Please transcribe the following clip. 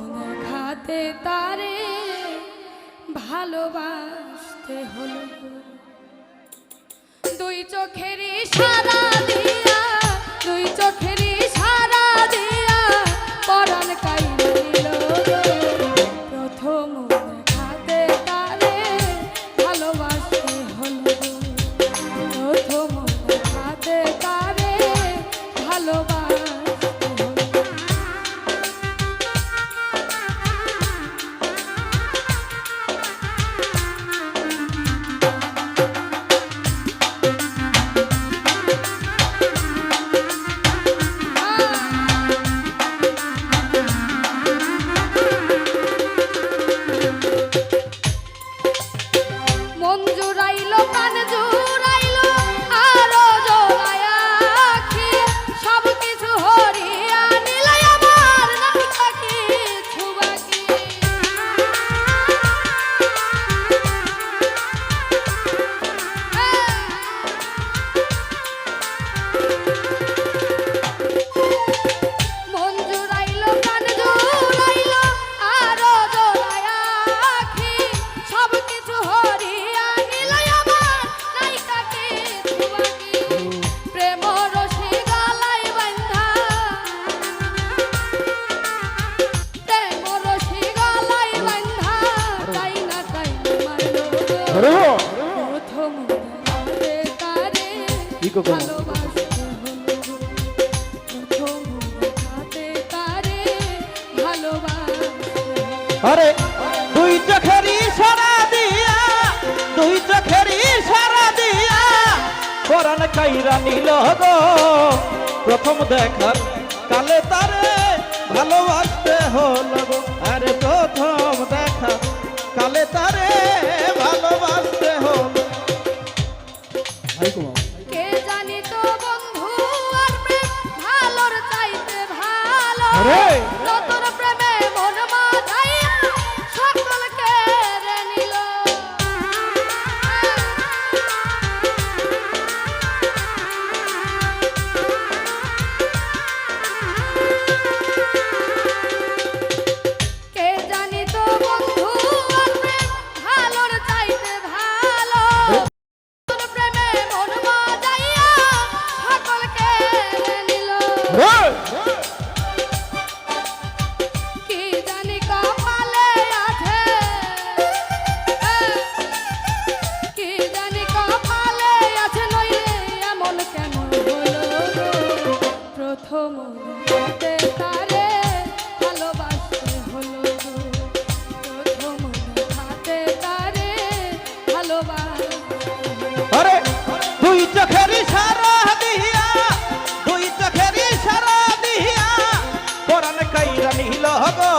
দেখাতে তারে ভালোবাসতে হলো দুই চোখের ইশারা দিয়া দুই চোখের ইশারা দিয়া পরাণ কাইরা নিল প্রথম দেখাতে তারে ভালোবাসতে হলো প্রথম দেখাতে তারে ভালোবাসতে আরে দুই চোখের ইশারা দিয়া দুই চোখের ইশারা দিয়া পরাণ কাইরা নিল গো প্রথম দেখার কালে তারে ভালোবাসতে হলো গো আরে প্রথম দেখা কালে তারে ভালোবাসতে হলো কে জানি তো বন্ধু আর প্রেম ভালোর চাইতে ভালো তোর প্রেমে মন মাধাইয়া সকল কেড়ে নিল কে জানি তো বন্ধু আর প্রেম ভালোর চাইতে ভালো তোর প্রেমে মন মাধাইয়া সকল কেড়ে নিল কি জানি কপালে আছে কি জানি কপালে আছে নইলে এমন কেন হলো প্রথম দেখাতে তারে ভালোবাসতে হলো প্রথম দেখাতে তারে ভালোবাসতে আরে দুই চোখের ইশারা দিয়া দুই চোখের ইশারা দিয়া পরাণ কাইরা নিল গো